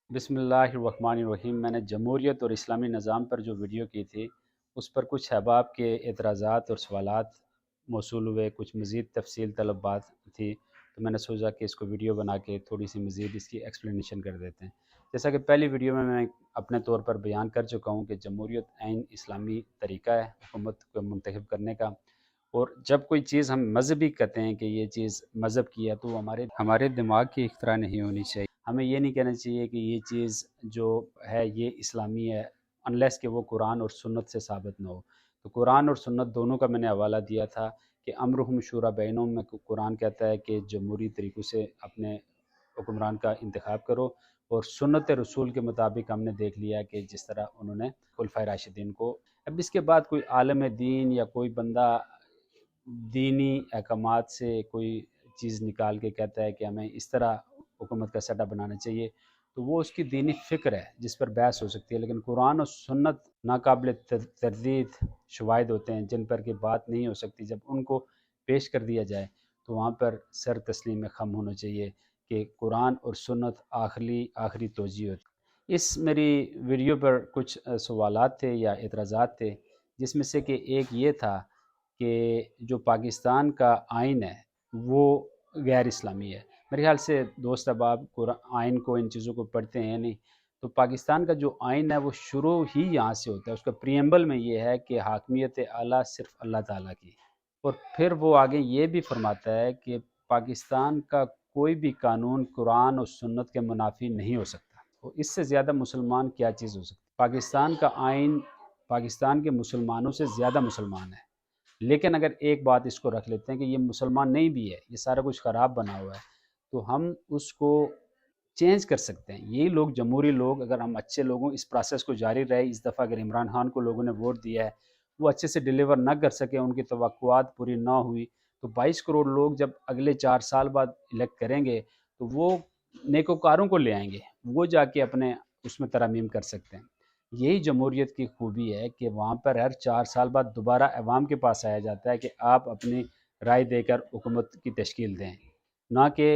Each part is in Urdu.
بسم اللہ الرحمن الرحیم۔ میں نے جمہوریت اور اسلامی نظام پر جو ویڈیو کی تھی اس پر کچھ احباب کے اعتراضات اور سوالات موصول ہوئے، کچھ مزید تفصیل طلب بات تھی، تو میں نے سوچا کہ اس کو ویڈیو بنا کے تھوڑی سی مزید اس کی ایکسپلینیشن کر دیتے ہیں۔ جیسا کہ پہلی ویڈیو میں اپنے طور پر بیان کر چکا ہوں کہ جمہوریت عین اسلامی طریقہ ہے حکومت کو منتخب کرنے کا، اور جب کوئی چیز ہم مذہبی کہتے ہیں کہ یہ چیز مذہب کی ہے تو وہ ہمارے دماغ کی اختراع نہیں ہونی چاہیے۔ ہمیں یہ نہیں کہنا چاہیے کہ یہ چیز جو ہے یہ اسلامی ہے انلیس کہ وہ قرآن اور سنت سے ثابت نہ ہو۔ تو قرآن اور سنت دونوں کا میں نے حوالہ دیا تھا کہ امرہم شورا بینہم میں قرآن کہتا ہے کہ جمہوری طریقوں سے اپنے حکمران کا انتخاب کرو، اور سنت رسول کے مطابق ہم نے دیکھ لیا کہ جس طرح انہوں نے خلفائے راشدین کو، اب اس کے بعد کوئی عالم دین یا کوئی بندہ دینی احکامات سے کوئی چیز نکال کے کہتا ہے کہ ہمیں اس طرح حکومت کا سیٹ اپ بنانا چاہیے، تو وہ اس کی دینی فکر ہے جس پر بحث ہو سکتی ہے، لیکن قرآن اور سنت ناقابل تردید شواہد ہوتے ہیں جن پر کہ بات نہیں ہو سکتی۔ جب ان کو پیش کر دیا جائے تو وہاں پر سر تسلیم خم ہونا چاہیے کہ قرآن اور سنت آخری توجیہ ہوتی۔ اس میری ویڈیو پر کچھ سوالات تھے یا اعتراضات تھے، جس میں سے کہ ایک یہ تھا کہ جو پاکستان کا آئین ہے وہ غیر اسلامی ہے۔ میرے خیال سے دوست احباب آئین کو، ان چیزوں کو پڑھتے ہیں نہیں، تو پاکستان کا جو آئین ہے وہ شروع ہی یہاں سے ہوتا ہے۔ اس کا پریمبل میں یہ ہے کہ حاکمیت اعلیٰ صرف اللہ تعالیٰ کی، اور پھر وہ آگے یہ بھی فرماتا ہے کہ پاکستان کا کوئی بھی قانون قرآن اور سنت کے منافی نہیں ہو سکتا۔ تو اس سے زیادہ مسلمان کیا چیز ہو سکتی؟ پاکستان کا آئین پاکستان کے مسلمانوں سے زیادہ مسلمان ہے، لیکن اگر ایک بات اس کو رکھ لیتے ہیں کہ یہ مسلمان نہیں بھی ہے، یہ سارا کچھ خراب بنا ہوا ہے، تو ہم اس کو چینج کر سکتے ہیں۔ یہی لوگ، جمہوری لوگ، اگر ہم اچھے لوگوں اس پروسیس کو جاری رہے، اس دفعہ اگر عمران خان کو لوگوں نے ووٹ دیا ہے، وہ اچھے سے ڈیلیور نہ کر سکے، ان کی توقعات پوری نہ ہوئی، تو 22 کروڑ لوگ جب اگلے 4 سال بعد الیکٹ کریں گے تو وہ نیکوکاروں کو لے آئیں گے، وہ جا کے اپنے اس میں ترامیم کر سکتے ہیں۔ یہی جمہوریت کی خوبی ہے کہ وہاں پر ہر 4 سال بعد دوبارہ عوام کے پاس آیا جاتا ہے کہ آپ اپنی رائے دے کر حکومت کی تشکیل دیں، نہ کہ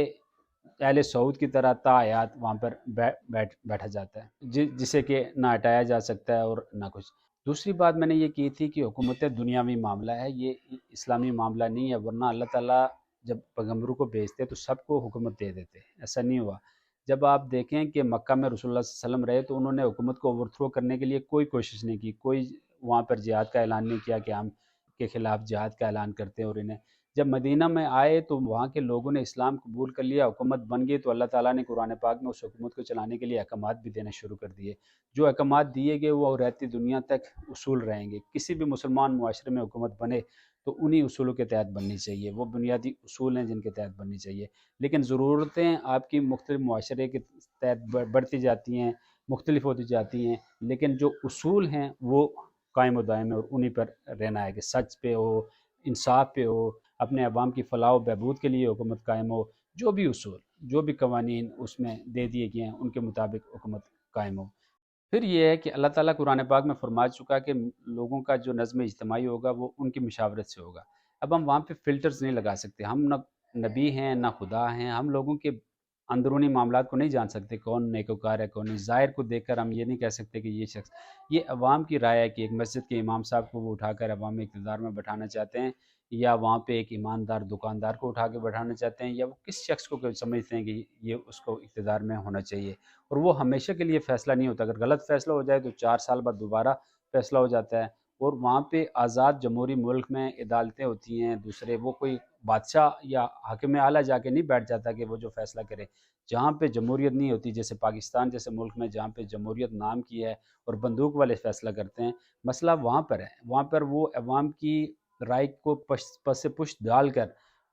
اہل سعود کی طرح تا حیات وہاں پر بیٹھا جاتا ہے، جسے کہ نہ ہٹایا جا سکتا ہے اور نہ کچھ۔ دوسری بات میں نے یہ کی تھی کہ حکومت دنیاوی معاملہ ہے، یہ اسلامی معاملہ نہیں ہے، ورنہ اللہ تعالیٰ جب پیغمبروں کو بھیجتے تو سب کو حکومت دے دیتے، ایسا نہیں ہوا۔ جب آپ دیکھیں کہ مکہ میں رسول اللہ صلی اللہ علیہ وسلم رہے تو انہوں نے حکومت کو اوور تھرو کرنے کے لیے کوئی کوشش نہیں کی، کوئی وہاں پر جہاد کا اعلان نہیں کیا کہ ہم کے خلاف جہاد کا اعلان کرتے ہیں، اور انہیں جب مدینہ میں آئے تو وہاں کے لوگوں نے اسلام قبول کر لیا، حکومت بن گئی، تو اللہ تعالیٰ نے قرآن پاک میں اس حکومت کو چلانے کے لیے احکامات بھی دینے شروع کر دیے۔ جو احکامات دیے گئے وہ رہتی دنیا تک اصول رہیں گے۔ کسی بھی مسلمان معاشرے میں حکومت بنے تو انہی اصولوں کے تحت بننی چاہیے، وہ بنیادی اصول ہیں جن کے تحت بننی چاہیے۔ لیکن ضرورتیں آپ کی مختلف معاشرے کے تحت بڑھتی جاتی ہیں، مختلف ہوتی جاتی ہیں، لیکن جو اصول ہیں وہ قائم و دائم ہے، اور انہی پر رہنا ہے کہ سچ پہ ہو، انصاف پہ ہو، اپنے عوام کی فلاح و بہبود کے لیے حکومت قائم ہو، جو بھی اصول، جو بھی قوانین اس میں دے دیے گئے ہیں ان کے مطابق حکومت قائم ہو۔ پھر یہ ہے کہ اللہ تعالیٰ قرآن پاک میں فرما چکا کہ لوگوں کا جو نظم اجتماعی ہوگا وہ ان کی مشاورت سے ہوگا۔ اب ہم وہاں پہ فلٹرز نہیں لگا سکتے، ہم نہ نبی ہیں نہ خدا ہیں، ہم لوگوں کے اندرونی معاملات کو نہیں جان سکتے، کون نیکوکار ہے کون نہیں۔ ظاہر کو دیکھ کر ہم یہ نہیں کہہ سکتے کہ یہ شخص، یہ عوام کی رائے ہے کہ ایک مسجد کے امام صاحب کو وہ اٹھا کر عوامی اقتدار میں بٹھانا چاہتے ہیں، یا وہاں پہ ایک ایماندار دکاندار کو اٹھا کے بٹھانا چاہتے ہیں، یا وہ کس شخص کو سمجھتے ہیں کہ یہ اس کو اقتدار میں ہونا چاہیے، اور وہ ہمیشہ کے لیے فیصلہ نہیں ہوتا۔ اگر غلط فیصلہ ہو جائے تو 4 سال بعد دوبارہ فیصلہ ہو جاتا ہے، اور وہاں پہ آزاد جمہوری ملک میں عدالتیں ہوتی ہیں دوسرے، وہ کوئی بادشاہ یا حاکم اعلیٰ جا کے نہیں بیٹھ جاتا کہ وہ جو فیصلہ کرے۔ جہاں پہ جمہوریت نہیں ہوتی، جیسے پاکستان جیسے ملک میں جہاں پہ جمہوریت نام کی ہے اور بندوق والے فیصلہ کرتے ہیں، مسئلہ وہاں پر ہے، وہاں پر وہ عوام کی رائے کو پس پشت ڈال کر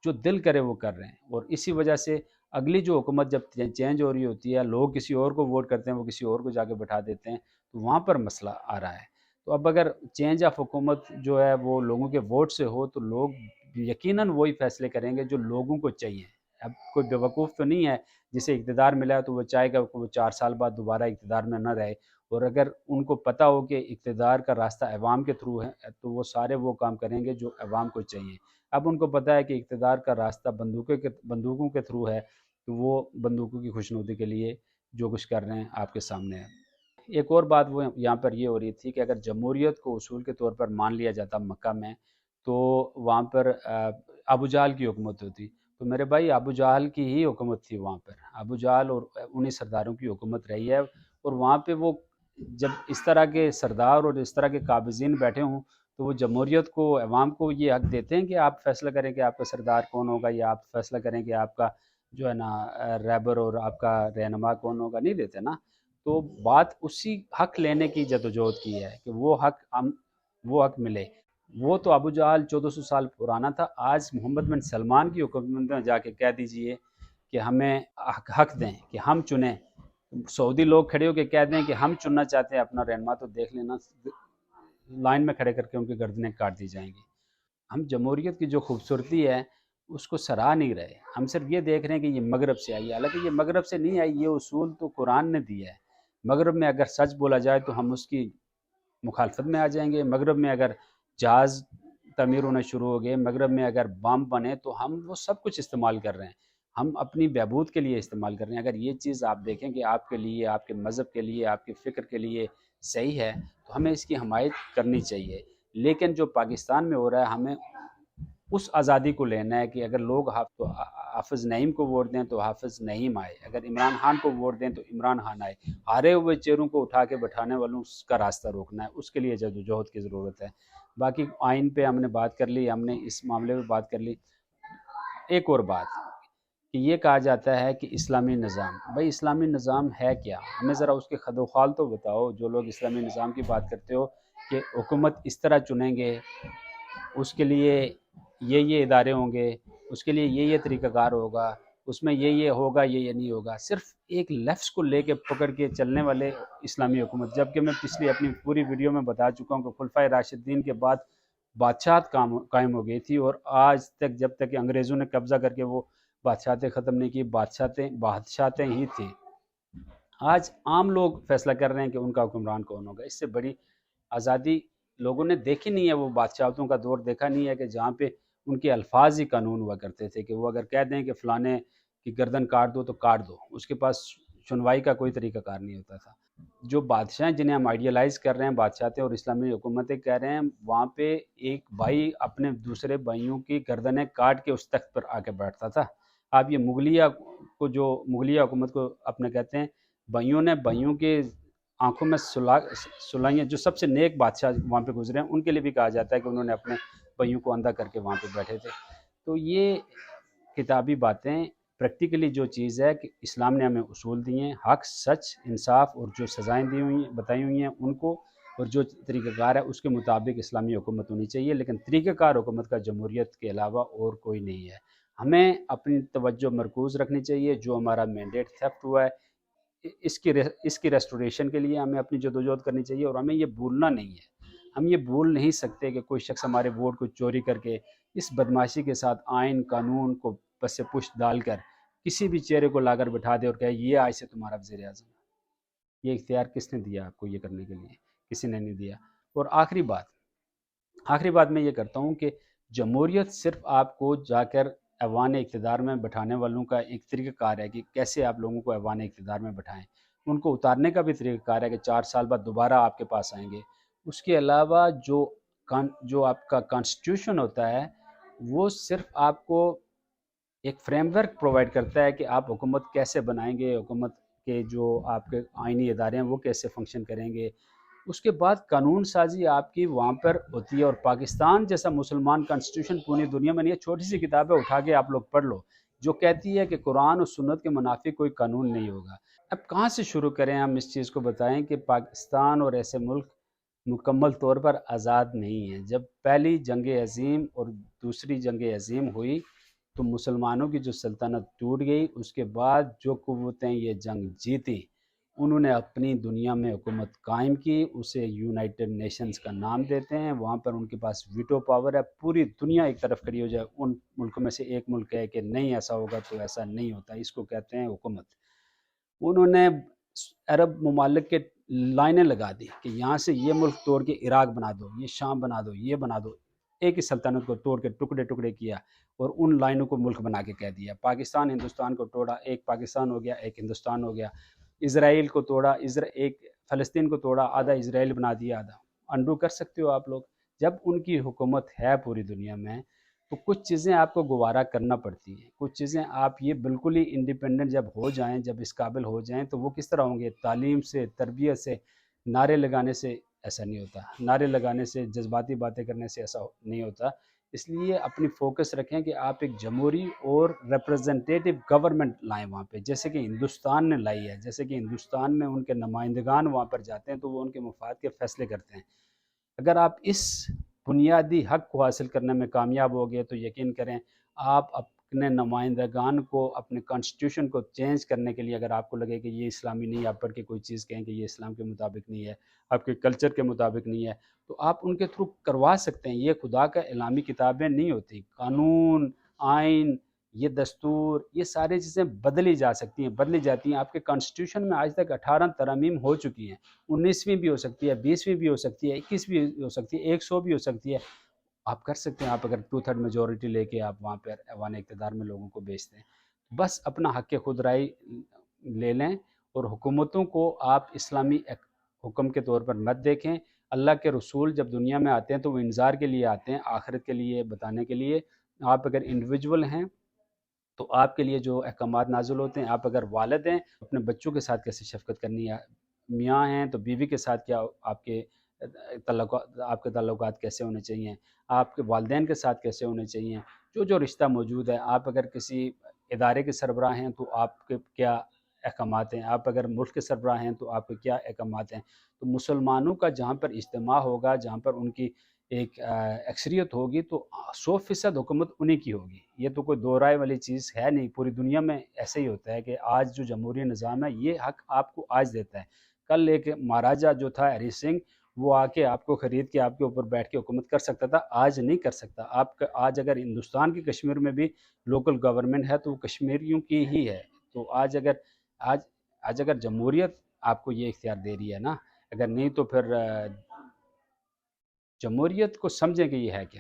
جو دل کرے وہ کر رہے ہیں، اور اسی وجہ سے اگلی جو حکومت جب چینج ہو رہی ہوتی ہے، لوگ کسی اور کو ووٹ کرتے ہیں، وہ کسی اور کو جا کے بٹھا دیتے ہیں، تو وہاں پر مسئلہ آ رہا ہے۔ تو اب اگر چینج آف حکومت جو ہے وہ لوگوں کے ووٹ سے ہو تو لوگ یقیناً وہی فیصلے کریں گے جو لوگوں کو چاہیے۔ اب کوئی بیوقوف تو نہیں ہے جسے اقتدار ملا ہے تو وہ چاہے گا کہ وہ 4 سال بعد دوبارہ اقتدار میں نہ رہے، اور اگر ان کو پتہ ہو کہ اقتدار کا راستہ عوام کے تھرو ہے تو وہ سارے وہ کام کریں گے جو عوام کو چاہیے۔ اب ان کو پتہ ہے کہ اقتدار کا راستہ بندوقوں کے تھرو ہے، تو وہ بندوقوں کی خوشنودی کے لیے جو کچھ کر رہے ہیں آپ کے سامنے ہے۔ ایک اور بات وہ یہاں پر یہ ہو رہی تھی کہ اگر جمہوریت کو اصول کے طور پر مان لیا جاتا مکہ میں، تو وہاں پر ابو جہل کی حکومت ہوتی۔ تو میرے بھائی، ابو جہل کی ہی حکومت تھی وہاں پر، ابو جہل اور انہی سرداروں کی حکومت رہی ہے، اور وہاں پہ وہ جب اس طرح کے سردار اور اس طرح کے قابضین بیٹھے ہوں تو وہ جمہوریت کو، عوام کو یہ حق دیتے ہیں کہ آپ فیصلہ کریں کہ آپ کا سردار کون ہوگا، یا آپ فیصلہ کریں کہ آپ کا جو ہے نا رہبر اور آپ کا رہنما کون ہوگا؟ نہیں دیتے نا۔ تو بات اسی حق لینے کی جدوجہد کی ہے کہ وہ حق ملے۔ وہ تو ابو جہل 1400 سال پرانا تھا، آج محمد بن سلمان کی حکومت میں جا کے کہہ دیجئے کہ ہمیں حق دیں کہ ہم چنیں۔ سعودی لوگ کھڑے ہو کے کہہ دیں کہ ہم چننا چاہتے ہیں اپنا رہنما، تو دیکھ لینا لائن میں کھڑے کر کے ان کی گردنیں کاٹ دی جائیں گی۔ ہم جمہوریت کی جو خوبصورتی ہے اس کو سراہ نہیں رہے، ہم صرف یہ دیکھ رہے ہیں کہ یہ مغرب سے آئی ہے، حالانکہ یہ مغرب سے نہیں آئی، یہ اصول تو قرآن نے دیا ہے۔ مغرب میں اگر سچ بولا جائے تو ہم اس کی مخالفت میں آ جائیں گے، مغرب میں اگر جہاز تعمیر ہونا شروع ہو گئے، مغرب میں اگر بم بنے، تو ہم وہ سب کچھ استعمال کر رہے ہیں، ہم اپنی بہبود کے لیے استعمال کر رہے ہیں۔ اگر یہ چیز آپ دیکھیں کہ آپ کے لیے، آپ کے مذہب کے لیے، آپ کے فکر کے لیے صحیح ہے، تو ہمیں اس کی حمایت کرنی چاہیے۔ لیکن جو پاکستان میں ہو رہا ہے، ہمیں اس آزادی کو لینا ہے کہ اگر لوگ حافظ نعیم کو ووٹ دیں تو حافظ نعیم آئے، اگر عمران خان کو ووٹ دیں تو عمران خان آئے، ہارے ہوئے چہروں کو اٹھا کے بٹھانے والوں کا راستہ روکنا ہے، اس کے لیے جدوجہد کی ضرورت ہے۔ باقی آئین پہ ہم نے بات کر لی، ہم نے اس معاملے پہ بات کر لی۔ ایک اور بات کہ یہ کہا جاتا ہے کہ اسلامی نظام، بھائی اسلامی نظام ہے کیا؟ ہمیں ذرا اس کے خد و خال تو بتاؤ۔ جو لوگ اسلامی نظام کی بات کرتے ہو کہ حکومت اس طرح چنیں گے، اس کے لیے یہ ادارے ہوں گے، اس کے لیے یہ طریقہ کار ہوگا، اس میں یہ ہوگا، یہ نہیں ہوگا، صرف ایک لفظ کو لے کے پکڑ کے چلنے والے اسلامی حکومت، جبکہ میں پچھلی اپنی پوری ویڈیو میں بتا چکا ہوں کہ خلفائے راشدین کے بعد بادشاہت قائم ہو گئی تھی، اور آج تک جب تک کہ انگریزوں نے قبضہ کر کے وہ بادشاہتیں ختم نہیں کی، بادشاہتیں ہی تھی۔ آج عام لوگ فیصلہ کر رہے ہیں کہ ان کا حکمران کون ہوگا۔ اس سے بڑی آزادی لوگوں نے دیکھی نہیں ہے، وہ بادشاہتوں کا دور دیکھا نہیں ہے کہ جہاں پہ ان کے الفاظ ہی قانون ہوا کرتے تھے کہ وہ اگر کہہ دیں کہ فلانے کی گردن کاٹ دو تو کاٹ دو، اس کے پاس سنوائی کا کوئی طریقہ کار نہیں ہوتا تھا۔ جو بادشاہ ہیں جنہیں ہم آئیڈیلائز کر رہے ہیں، بادشاہتیں اور اسلامی حکومتیں کہہ رہے ہیں، وہاں پہ ایک بھائی اپنے دوسرے بھائیوں کی گردنیں کاٹ کے اس تخت پر آ کے بیٹھتا تھا۔ آپ یہ مغلیہ حکومت کو اپنے کہتے ہیں، بھائیوں نے بھائیوں کے آنکھوں میں سلائیاں، جو سب سے نیک بادشاہ وہاں پہ گزرے ہیں ان کے لیے بھی کہا جاتا ہے کہ انہوں نے اپنے بھائیوں کو اندھا کر کے وہاں پہ بیٹھے تھے۔ تو یہ کتابی باتیں، پریکٹیکلی جو چیز ہے کہ اسلام نے ہمیں اصول دیے ہیں، حق، سچ، انصاف، اور جو سزائیں دی ہوئی ہیں، بتائی ہوئی ہیں ان کو، اور جو طریقہ کار ہے اس کے مطابق اسلامی حکومت ہونی چاہیے، لیکن طریقہ کار حکومت کا جمہوریت کے علاوہ اور کوئی نہیں ہے۔ ہمیں اپنی توجہ مرکوز رکھنی چاہیے، جو ہمارا مینڈیٹ تھیفٹ ہوا ہے اس کی ریسٹوریشن کے لیے ہمیں اپنی جدوجہد کرنی چاہیے، اور ہمیں یہ بھولنا نہیں ہے۔ ہم یہ بھول نہیں سکتے کہ کوئی شخص ہمارے ووٹ کو چوری کر کے اس بدماشی کے ساتھ آئین قانون کو پس پشت ڈال کر کسی بھی چہرے کو لا کر بٹھا دے اور کہے یہ آج سے تمہارا وزیر اعظم ہے۔ یہ اختیار کس نے دیا آپ کو یہ کرنے کے لیے؟ کسی نے نہیں دیا۔ اور آخری بات میں یہ کرتا ہوں کہ جمہوریت صرف آپ کو جا کر ایوان اقتدار میں بٹھانے والوں کا ایک طریقہ کار ہے کہ کیسے آپ لوگوں کو ایوان اقتدار میں بٹھائیں، ان کو اتارنے کا بھی طریقہ کار ہے کہ 4 سال بعد دوبارہ آپ کے پاس آئیں گے۔ اس کے علاوہ جو آپ کا کانسٹیٹیوشن ہوتا ہے وہ صرف آپ کو ایک فریم ورک پرووائڈ کرتا ہے کہ آپ حکومت کیسے بنائیں گے، حکومت کے جو آپ کے آئینی ادارے ہیں وہ کیسے فنکشن کریں گے۔ اس کے بعد قانون سازی آپ کی وہاں پر ہوتی ہے، اور پاکستان جیسا مسلمان کانسٹیٹیوشن پوری دنیا میں نہیں ہے۔ چھوٹی سی کتابیں اٹھا کے آپ لوگ پڑھ لو جو کہتی ہے کہ قرآن اور سنت کے منافق کوئی قانون نہیں ہوگا۔ اب کہاں سے شروع کریں ہم اس چیز کو بتائیں کہ پاکستان اور ایسے ملک مکمل طور پر آزاد نہیں ہیں۔ جب پہلی جنگ عظیم اور دوسری جنگ عظیم ہوئی تو مسلمانوں کی جو سلطنت ٹوٹ گئی، اس کے بعد جو قوتیں یہ جنگ جیتی انہوں نے اپنی دنیا میں حکومت قائم کی، اسے یونائٹڈ نیشنز کا نام دیتے ہیں، وہاں پر ان کے پاس ویٹو پاور ہے، پوری دنیا ایک طرف کھڑی ہو جائے، ان ملکوں میں سے ایک ملک ہے کہ نہیں ایسا ہوگا تو ایسا نہیں ہوتا، اس کو کہتے ہیں حکومت۔ انہوں نے عرب ممالک کے لائنیں لگا دی کہ یہاں سے یہ ملک توڑ کے عراق بنا دو، یہ شام بنا دو، یہ بنا دو، ایک ہی سلطنت کو توڑ کے ٹکڑے ٹکڑے کیا اور ان لائنوں کو ملک بنا کے کہہ دیا۔ پاکستان ہندوستان کو توڑا، ایک پاکستان ہو گیا، ایک ہندوستان ہو گیا۔ اسرائیل کو توڑا، ایک فلسطین کو توڑا، آدھا اسرائیل بنا دیا، آدھا انڈو کر سکتے ہو آپ لوگ؟ جب ان کی حکومت ہے پوری دنیا میں تو کچھ چیزیں آپ کو گوارا کرنا پڑتی ہیں، کچھ چیزیں آپ یہ بالکل ہی انڈیپینڈنٹ جب ہو جائیں، جب اس قابل ہو جائیں تو وہ کس طرح ہوں گے؟ تعلیم سے، تربیت سے، نعرے لگانے سے ایسا نہیں ہوتا، نعرے لگانے سے، جذباتی باتیں کرنے سے ایسا نہیں ہوتا۔ اس لیے اپنی فوکس رکھیں کہ آپ ایک جمہوری اور ریپرزنٹیٹیو گورنمنٹ لائیں وہاں پہ، جیسے کہ ہندوستان نے لائی ہے، جیسے کہ ہندوستان میں ان کے نمائندگان وہاں پر جاتے ہیں تو وہ ان کے مفاد کے فیصلے کرتے ہیں۔ اگر آپ اس بنیادی حق کو حاصل کرنے میں کامیاب ہو گئے تو یقین کریں آپ اپنے نمائندگان کو، اپنے کانسٹیٹیوشن کو چینج کرنے کے لیے، اگر آپ کو لگے کہ یہ اسلامی نہیں، آپ پڑھ کے کوئی چیز کہیں کہ یہ اسلام کے مطابق نہیں ہے، آپ کے کلچر کے مطابق نہیں ہے، تو آپ ان کے تھرو کروا سکتے ہیں۔ یہ خدا کا اعلامی کتابیں نہیں ہوتی، قانون، آئین، یہ دستور، یہ ساری چیزیں بدلی جا سکتی ہیں، بدلی جاتی ہیں۔ آپ کے کانسٹیٹیوشن میں آج تک 18 ترامیم ہو چکی ہیں، 19ویں بھی ہو سکتی ہے، 20ویں بھی ہو سکتی ہے، 21ویں بھی ہو سکتی ہے، 100 بھی ہو سکتی ہے۔ آپ کر سکتے ہیں، آپ اگر 2/3 میجورٹی لے کے آپ وہاں پر ایوان اقتدار میں لوگوں کو بیچتے ہیں، بس اپنا حق خود رائے لے لیں، اور حکومتوں کو آپ اسلامی حکم کے طور پر مت دیکھیں۔ اللہ کے رسول جب دنیا میں آتے ہیں تو وہ انذار کے لیے آتے ہیں، آخرت کے لیے بتانے کے لیے۔ آپ اگر انڈیویجول ہیں تو آپ کے لیے جو احکامات نازل ہوتے ہیں، آپ اگر والد ہیں اپنے بچوں کے ساتھ کیسے شفقت کرنی ہے، میاں ہیں تو بیوی کے ساتھ کیا آپ کے تعلقات کیسے ہونے چاہیے، آپ کے والدین کے ساتھ کیسے ہونے چاہیے، جو رشتہ موجود ہے۔ آپ اگر کسی ادارے کے سربراہ ہیں تو آپ کے کیا احکامات ہیں، آپ اگر ملک کے سربراہ ہیں تو آپ کے کیا احکامات ہیں۔ تو مسلمانوں کا جہاں پر اجتماع ہوگا، جہاں پر ان کی ایک اکثریت ہوگی تو 100% حکومت انہی کی ہوگی۔ یہ تو کوئی دو رائے والی چیز ہے نہیں، پوری دنیا میں ایسے ہی ہوتا ہے کہ آج جو جمہوری نظام ہے یہ حق آپ کو آج دیتا ہے۔ کل ایک مہاراجہ جو تھا ہری سنگھ، وہ آ کے آپ کو خرید کے آپ کے اوپر بیٹھ کے حکومت کر سکتا تھا، آج نہیں کر سکتا۔ آج اگر ہندوستان کی کشمیر میں بھی لوکل گورنمنٹ ہے تو وہ کشمیریوں کی ہی ہے۔ تو آج اگر جمہوریت آپ کو یہ اختیار دے رہی ہے نا، اگر نہیں تو پھر جمہوریت کو سمجھیں کہ یہ ہے کیا۔